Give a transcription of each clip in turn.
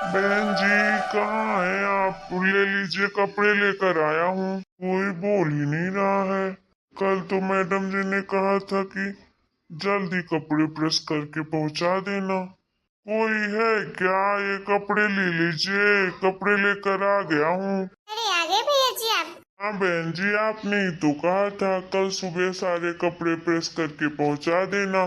बहन जी, कहाँ है आप? ले लीजिए, कपड़े लेकर आया हूँ। कोई बोल ही नहीं रहा है। कल तो मैडम जी ने कहा था कि जल्दी कपड़े प्रेस करके पहुंचा देना। कोई है क्या? ये कपड़े ले लीजिए, कपड़े लेकर आ गया हूँ। अरे आ गए भैया जी आप। हाँ बहन जी, आपने ही तो कहा था कल सुबह सारे कपड़े प्रेस करके पहुंचा देना,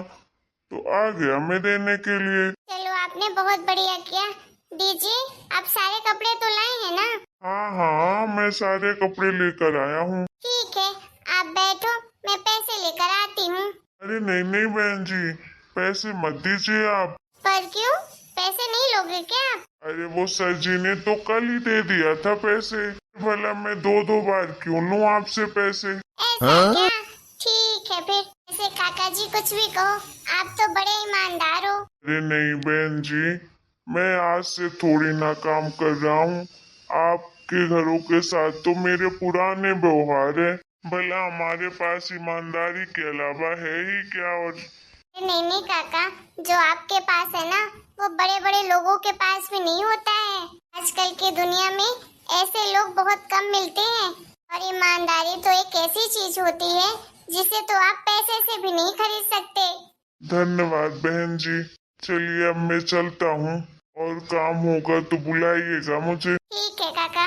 तो आ गया मैं देने के लिए। चलो आपने बहुत बढ़िया किया। दीजिए, आप सारे कपड़े तो लाए हैं ना? हाँ हाँ, मैं सारे कपड़े लेकर आया हूँ। ठीक है, आप बैठो, मैं पैसे लेकर आती हूँ। अरे नहीं नहीं बहन जी, पैसे मत दीजिए आप। पर क्यों? पैसे नहीं लोगे क्या आप? अरे वो सर जी ने तो कल ही दे दिया था पैसे। भला मैं दो दो बार क्यों लूं आपसे पैसे? ऐसा क्या? ठीक है फिर, ऐसे काका जी कुछ भी कहो, आप तो बड़े ईमानदार हो। अरे नहीं बहन जी, मैं आज से थोड़ी ना काम कर रहा हूँ। आपके घरों के साथ तो मेरे पुराने व्यवहार है। भला हमारे पास ईमानदारी के अलावा है ही क्या? और नहीं नहीं काका, जो आपके पास है ना, वो बड़े बड़े लोगों के पास भी नहीं होता है। आजकल की दुनिया में ऐसे लोग बहुत कम मिलते हैं। और ईमानदारी तो एक ऐसी चीज होती है जिसे तो आप पैसे से भी नहीं खरीद सकते। धन्यवाद बहन जी। चलिए अब मैं चलता हूँ, और काम होगा तो बुलाइएगा मुझे। ठीक है काका।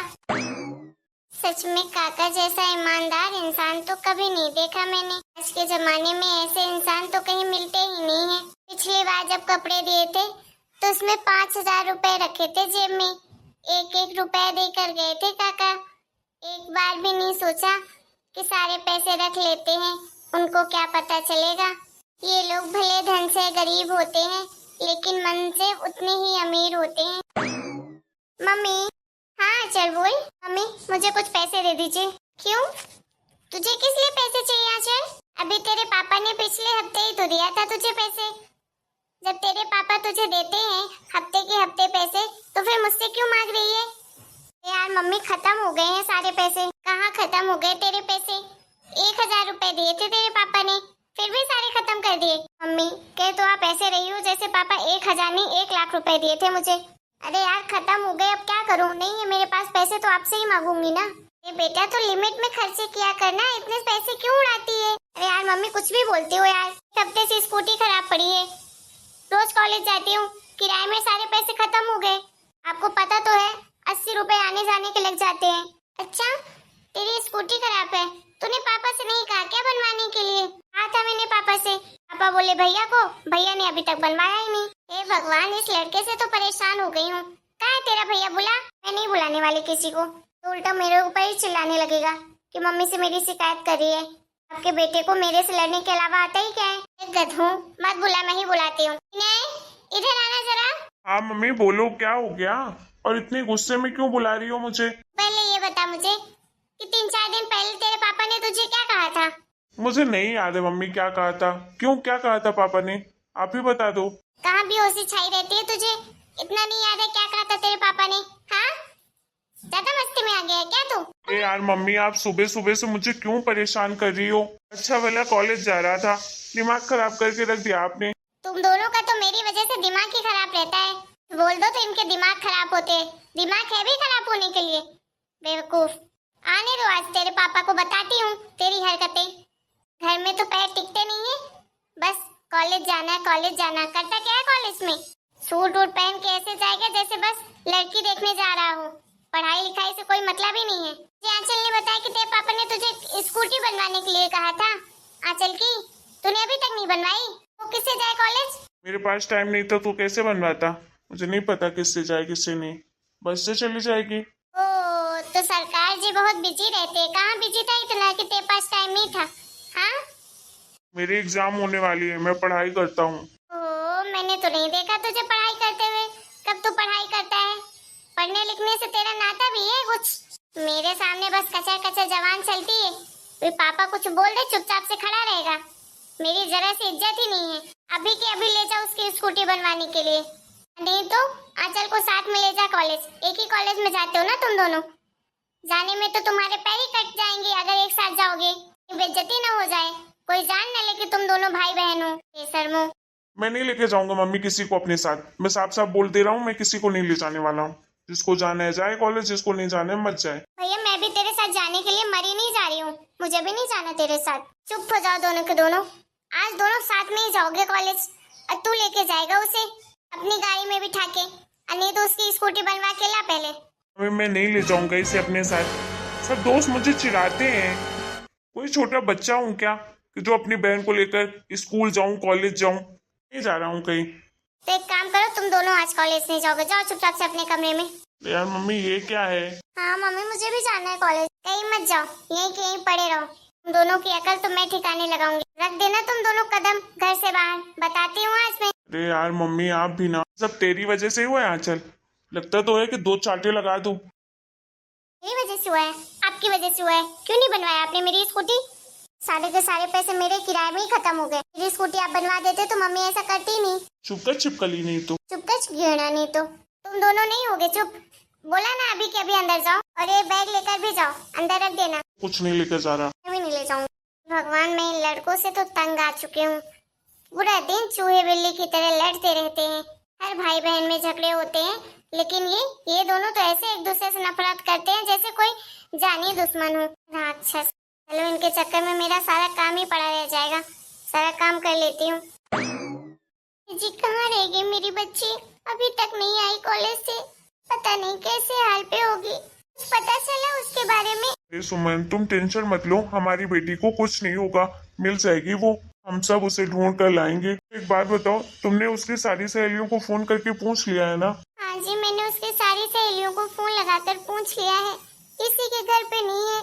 सच में काका जैसा ईमानदार इंसान तो कभी नहीं देखा मैंने। आज के जमाने में ऐसे इंसान तो कहीं मिलते ही नहीं है। पिछली बार जब कपड़े दिए थे तो उसमें 5,000 रुपए रखे थे जेब में। एक एक रुपया देकर गए थे काका। एक बार भी नहीं सोचा कि सारे पैसे रख लेते हैं, उनको क्या पता चलेगा। ये लोग भले धन से गरीब होते हैं, लेकिन मन से उतने ही अमीर होते हैं। मम्मी। हाँ चल बोल। मम्मी, मुझे कुछ पैसे दे दीजिए। क्यों? तुझे किस लिए पैसे चाहिए आचल? अभी तेरे पापा ने पिछले हफ्ते ही तो दिया था तुझे पैसे। जब तेरे पापा तुझे देते हैं हफ्ते के हफ्ते पैसे, तो फिर मुझसे क्यों मांग रही है? यार मम्मी, खत्म हो गए हैं सारे पैसे। कहाँ खत्म हो गए तेरे पैसे? 1,000 रुपए दिए थे तेरे पापा ने, फिर भी सारे खत्म कर दिए। मम्मी, कह तो आप ऐसे रही हो जैसे पापा 1,000 नहीं 1,00,000 रुपए दिए थे मुझे। अरे यार खत्म हो गए, अब क्या करूं? नहीं है मेरे पास पैसे तो आपसे ही मांगूंगी ना। ये बेटा तो लिमिट में खर्चे किया करना, इतने पैसे क्यों उड़ाती है? अरे यार मम्मी, कुछ भी बोलती हो यार। एक हफ्ते से स्कूटी खराब पड़ी है, रोज कॉलेज जाती हूँ, किराए में सारे पैसे खत्म हो गए। आपको पता तो है 80 रुपए आने जाने के लग जाते हैं। अच्छा, तेरी स्कूटी खराब है, तूने पापा से नहीं कहा क्या बनवाने के लिए? कहा था मैंने पापा से, पापा बोले भैया को, भैया ने अभी तक बनवाया ही नहीं। हे भगवान, इस लड़के से तो परेशान हो गई हूँ। कहाँ है तेरा भैया? बुला। मैं नहीं बुलाने वाली किसी को, तो उल्टा मेरे ऊपर ही चिल्लाने लगेगा कि मम्मी से मेरी शिकायत कर रही है। आपके बेटे को मेरे से लड़ने के अलावा आता ही क्या है? एक गधू, मत बुला, मैं ही बुलाती हूँ। इधर आना जरा। हाँ मम्मी बोलो, क्या हो गया? और इतने गुस्से में क्यों बुला रही हो मुझे? पहले ये बता मुझे कि 3-4 दिन पहले तेरे पापा ने तुझे क्या कहा था? मुझे नहीं याद है मम्मी क्या कहा था। क्यों, क्या कहा था पापा ने? आप ही बता दो। कहाँ बेहोशी छाई रहती है तुझे? इतना नहीं याद है क्या कहा था तेरे पापा ने? हाँ, ज्यादा मस्ती में आ गया है क्या तू? अरे यार मम्मी, आप सुबह सुबह से मुझे क्यों परेशान कर रही हो? अच्छा भला कॉलेज जा रहा था, दिमाग खराब करके रख दिया आपने। तुम दोनों का तो मेरी वजह से दिमाग ही खराब रहता है। बोल दो तो इनके दिमाग खराब होते हैं। दिमाग है भी खराब होने के लिए, बेवकूफ। आने दो, आज तेरे पापा को बताती हूँ तेरी हरकतें। घर में तो पैर टिकते नहीं है, बस कॉलेज जाना है कॉलेज जाना। करता क्या है कॉलेज में? सूट वूट पहन के ऐसे जाएगा जैसे बस लड़की देखने जा रहा हो। पढ़ाई लिखाई से कोई मतलब ही नहीं है। मुझे आंचल ने बताया कि तेरे पापा ने तुझे स्कूटी बनवाने के लिए कहा था। आंचल की, तूने अभी तक नहीं बनवाई। वो किससे जाए कॉलेज? मेरे पास टाइम नहीं था तो कैसे बनवाता? मुझे नहीं पता किससे जाए किससे नहीं, बस से चली जाएगी। ओ, तो सरकार जी बहुत बिजी रहते हैं। कहाँ बिजी था इतना कि तेरे पास टाइम नहीं था? हाँ, मेरी एग्जाम होने वाली है, मैं पढ़ाई करता हूँ। ओ, मैंने तो नहीं देखा तुझे पढ़ाई करते हुए। कब तू पढ़ाई करता है? पढ़ने लिखने से तेरा नाता भी है कुछ? मेरे सामने बस कचर कचर जवान चलती है। फिर पापा कुछ बोल दे चुपचाप से खड़ा रहेगा। मेरी जरा सी इज्जत ही नहीं है। अभी के अभी ले जा उसकी स्कूटी बनवाने के लिए, नहीं तो आंचल को साथ में ले जा कॉलेज। एक ही कॉलेज में जाते हो ना तुम दोनों। जाने में तो तुम्हारे पैर ही कट जाएंगे अगर एक साथ जाओगे। बेइज्जती ना हो जाए, कोई जान न ले कि तुम दोनों भाई बहन हो। बेशर्मो। मैं नहीं लेके जाऊंगा मम्मी किसी को अपने साथ। मैं साफ साफ बोल दे रहा हूँ, मैं किसी को नहीं ले जाने वाला हूँ। जिसको जाना है जाए कॉलेज, जिसको नहीं जाना है मत जाए। भैया मैं भी तेरे साथ जाने के लिए मरी नहीं जा रही हूँ, मुझे भी नहीं जाना तेरे साथ। चुप हो जाओ दोनों के दोनों, आज दोनों साथ में ही जाओगे कॉलेज। और तू लेके जाएगा उसे अपनी गाड़ी में बिठा के, और नहीं तो उसकी स्कूटी बनवा के ला पहले। अभी मैं नहीं ले जाऊंगा इसे अपने साथ। सब दोस्त मुझे चिढ़ाते हैं। कोई छोटा बच्चा हूँ क्या कि जो अपनी बहन को लेकर स्कूल जाऊं, कॉलेज जाऊं? नहीं जा रहा हूँ कहीं। तो एक काम करो, तुम दोनों आज कॉलेज नहीं जाओगे, जाओ चुपचाप से अपने कमरे में। यार मम्मी ये क्या है? हाँ मम्मी मुझे भी जाना है कॉलेज, कहीं मत जाओ, यहीं के यहीं पड़े रहो। तुम दोनों की अकल तो मैं ठिकाने लगाऊंगी। रख देना तुम दोनों कदम घर से बाहर, बताती हूँ आज मैं। अरे यार मम्मी आप भी ना, सब तेरी वजह से हुआ है आंचल। लगता तो है कि 2 चांटे लगा दूं। मेरी वजह से हुआ है? आपकी वजह से हुआ है? क्यों नहीं बनवाया आपने मेरी स्कूटी? सारे के सारे पैसे मेरे किराए में ही खत्म हो गए। मेरी स्कूटी आप बनवा देते तो मम्मी ऐसा करती नहीं। चुप कर चिपकली नहीं तो। चुप कर गिरना नहीं तो। तुम दोनों नहीं होगे चुप। बोला ना अभी के अभी अंदर जाओ, और ये बैग लेकर भी जाओ, अंदर रख देना। कुछ नहीं लेकर जा रहा। मैं भी नहीं ले जाऊंगी। भगवान मैं इन लड़कों से तो तंग आ चुकी हूँ। पूरा दिन चूहे बिल्ली की तरह लड़ते रहते हैं, हर भाई बहन में झगड़े होते हैं, लेकिन ये दोनों तो ऐसे एक दूसरे से नफरत करते हैं जैसे कोई जानी दुश्मन हो। राक्षस। चलो इनके चक्कर में मेरा सारा काम ही पड़ा रह जाएगा, सारा काम कर लेती हूँ। जी कहाँ रह गई मेरी बच्ची? अभी तक नहीं आई कॉलेज से, पता नहीं कैसे हाल पे होगी। कुछ पता चला उसके बारे में? अरे सुमन तुम टेंशन मत लो, हमारी बेटी को कुछ नहीं होगा, मिल जाएगी वो। हम सब उसे ढूंढ कर लाएंगे। एक बात बताओ, तुमने उसकी सारी सहेलियों को फोन करके पूछ लिया है ना? हाँ जी मैंने उसके सारी सहेलियों को फोन लगाकर पूछ लिया है, किसी के घर पे नहीं है।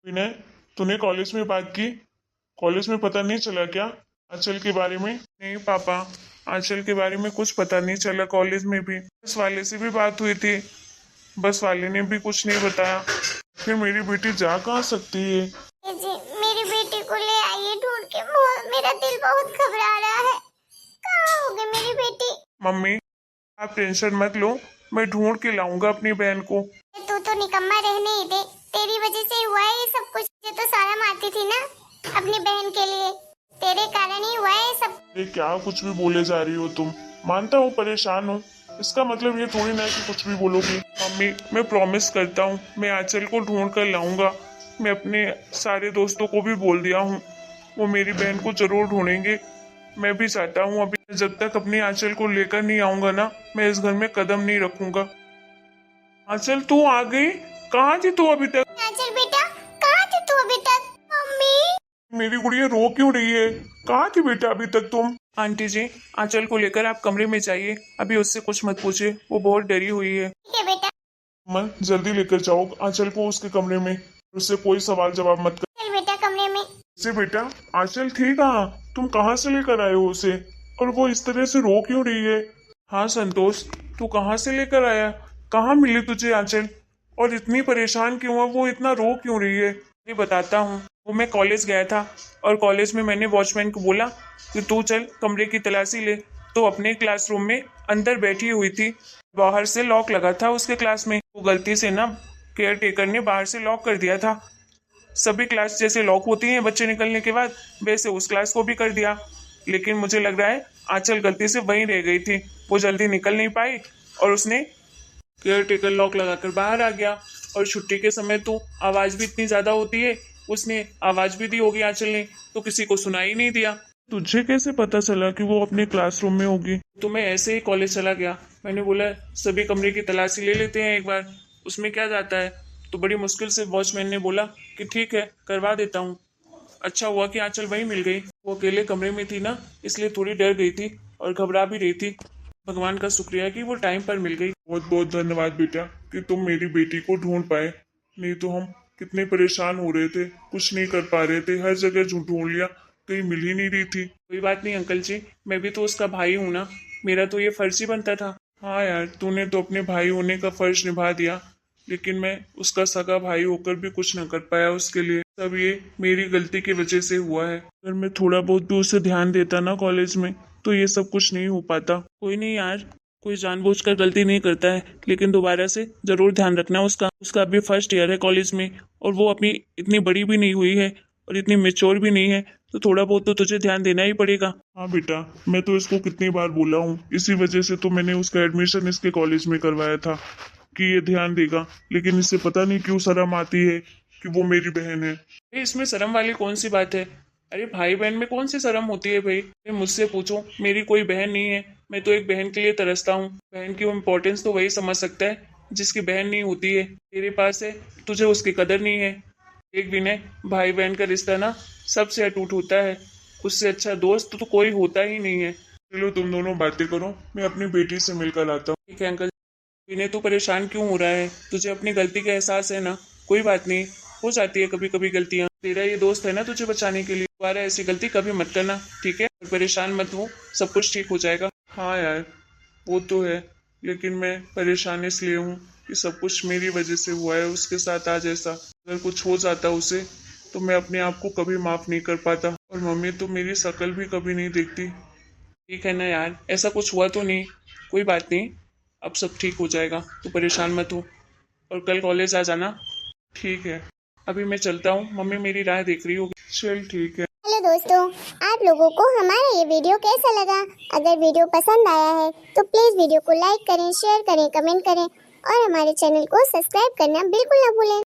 विनय तूने कॉलेज में बात की? कॉलेज में पता नहीं चला क्या आंचल के बारे में? नहीं पापा, आंचल के बारे में कुछ पता नहीं चला। कॉलेज में भी बस वाले से भी बात हुई थी, बस वाले ने भी कुछ नहीं बताया। फिर मेरी बेटी जा कहाँ सकती है? जी मेरी बेटी को ले आइए ढूंढ के, मेरा दिल बहुत घबरा रहा है। कहाँ हो गई मेरी बेटी? मम्मी आप टेंशन मत लो, मैं ढूंढ के लाऊंगा अपनी बहन को। तू तो निकम्मा रहने ही दे, तेरी वजह से हुआ है ये सब कुछ। ये तो सारा मारती थी ना अपनी बहन के लिए, तेरे कारण ही हुआ है ये सब। अरे क्या कुछ भी बोले जा रही हो तुम? मानता हूँ परेशान हूँ, इसका मतलब ये थोड़ी ना है कि कुछ भी बोलोगी। मम्मी मैं प्रॉमिस करता हूँ मैं आंचल को ढूंढ कर लाऊंगा। मैं अपने सारे दोस्तों को भी बोल दिया हूँ, वो मेरी बहन को जरूर ढूंढेंगे। मैं भी चाहता हूँ अभी जब तक अपनी आंचल को लेकर नहीं आऊंगा ना, मैं इस घर में कदम नहीं रखूंगा। आंचल तू आ गई? कहाँ थी तू अभी तक? आंचल बेटा कहाँ थी तू अभी तक? मम्मी मेरी गुड़िया रो क्यों रही है? कहाँ थी बेटा अभी तक तुम? आंटी जी आंचल को लेकर आप कमरे में जाइए, अभी उससे कुछ मत पूछिए, वो बहुत डरी हुई है। ठीक है बेटा। मन जल्दी लेकर जाओ आंचल को उसके कमरे में, उससे कोई सवाल जवाब मत कर। चल बेटा कमरे में। से बेटा आंचल थी कहाँ? तुम कहाँ से लेकर आए हो उसे? और वो इस तरह से रो क्यों रही है? हाँ संतोष तू कहाँ से लेकर आया? कहाँ मिली तुझे आंचल? और इतनी परेशान क्यों है वो, इतना रो क्यों रही है? मैं बताता हूँ। वो मैं कॉलेज गया था और कॉलेज में मैंने वॉचमैन को बोला कि तू चल कमरे की तलाशी ले, तो अपने क्लासरूम में अंदर बैठी हुई थी, बाहर से लॉक लगा था उसके क्लास में। वो गलती से ना केयर टेकर ने बाहर से लॉक कर दिया था। सभी क्लास जैसे लॉक होती हैं बच्चे निकलने के बाद, वैसे उस क्लास को भी कर दिया। लेकिन मुझे लग रहा है आंचल गलती से वहीं रह गई थी, वो जल्दी निकल नहीं पाई और उसने केयर टेकर लॉक लगाकर बाहर आ गया। और छुट्टी के समय तो आवाज़ भी इतनी ज़्यादा होती है, उसने आवाज़ भी दी होगी आंचल ने, तो किसी को सुनाई नहीं दिया। तुझे कैसे पता चला कि वो अपने क्लासरूम में होगी? तो मैं ऐसे ही कॉलेज चला गया, मैंने बोला सभी कमरे की तलाशी ले लेते हैं एक बार, उसमें क्या जाता है। तो बड़ी मुश्किल से वॉचमैन ने बोला कि ठीक है करवा देता हूँ। अच्छा हुआ कि आंचल वहीं मिल गई, वो अकेले कमरे में थी ना, इसलिए थोड़ी डर गई थी और घबरा भी रही थी। भगवान का शुक्रिया कि वो टाइम पर मिल गई। बहुत बहुत धन्यवाद बेटा कि तुम मेरी बेटी को ढूंढ पाए, नहीं तो हम कितने परेशान हो रहे थे, कुछ नहीं कर पा रहे थे, हर जगह ढूंढ लिया, कहीं मिल ही नहीं रही थी। कोई बात नहीं अंकल जी, मैं भी तो उसका भाई हूँ ना, मेरा तो ये फर्ज ही बनता था। हाँ यार तूने तो अपने भाई होने का फर्ज निभा दिया, लेकिन मैं उसका सगा भाई होकर भी कुछ न कर पाया उसके लिए। सब ये मेरी गलती की वजह से हुआ है। अगर मैं थोड़ा बहुत भी उसे ध्यान देता ना कॉलेज में, तो ये सब कुछ नहीं हो पाता। कोई नहीं यार, कोई जानबूझकर गलती नहीं करता है, लेकिन दोबारा से जरूर ध्यान रखना उसका। उसका अभी फर्स्ट ईयर है कॉलेज में, और वो अभी इतनी बड़ी भी नहीं हुई है और इतनी मेच्योर भी नहीं है, तो थोड़ा बहुत तो तुझे ध्यान देना ही पड़ेगा। हाँ बेटा, मैं तो इसको कितनी बार बोला हूँ, इसी वजह से तो मैंने उसका एडमिशन इसके कॉलेज में करवाया था कि ये ध्यान देगा, लेकिन इससे पता नहीं क्यों शर्म आती है कि वो मेरी बहन है। अरे इसमें शर्म वाली कौन सी बात है? अरे भाई बहन में कौन सी शर्म होती है भाई? अरे मुझसे पूछो, मेरी कोई बहन नहीं है। मैं तो एक बहन के लिए तरसता हूँ। बहन की इम्पोर्टेंस तो वही समझ सकता है जिसकी बहन नहीं होती है। तेरे पास है, तुझे उसकी कदर नहीं है। एक विनय, भाई बहन का रिश्ता ना सबसे अटूट होता है। उससे अच्छा दोस्त तो कोई होता ही नहीं है। चलो तुम दोनों बातें करो, मैं अपनी बेटी से मिलकर आता हूँ। ठीक है अंकल। विनय तू परेशान क्यों हो रहा है? तुझे अपनी गलती का एहसास है ना? कोई बात नहीं, हो जाती है कभी कभी गलतियां। तेरा ये दोस्त है ना तुझे बचाने के लिए। दोबारा ऐसी गलती कभी मत करना, ठीक है? और परेशान मत हो, सब कुछ ठीक हो जाएगा। हाँ यार, वो तो है, लेकिन मैं परेशान इसलिए हूँ कि सब कुछ मेरी वजह से हुआ है उसके साथ आज ऐसा। अगर कुछ हो जाता उसे तो मैं अपने आप को कभी माफ नहीं कर पाता, और मम्मी तो मेरी शक्ल भी कभी नहीं देखती। ठीक है ना यार, ऐसा कुछ हुआ तो नहीं? कोई बात नहीं, अब सब ठीक हो जाएगा, तू परेशान मत हो। और कल कॉलेज आ जाना। ठीक है। अभी मैं चलता हूँ, मम्मी मेरी राह देख रही होगी। चल ठीक है। हेलो दोस्तों, आप लोगों को हमारा ये वीडियो कैसा लगा? अगर वीडियो पसंद आया है तो प्लीज वीडियो को लाइक करें, शेयर करें, कमेंट करें और हमारे चैनल को सब्सक्राइब करना बिल्कुल ना भूलें।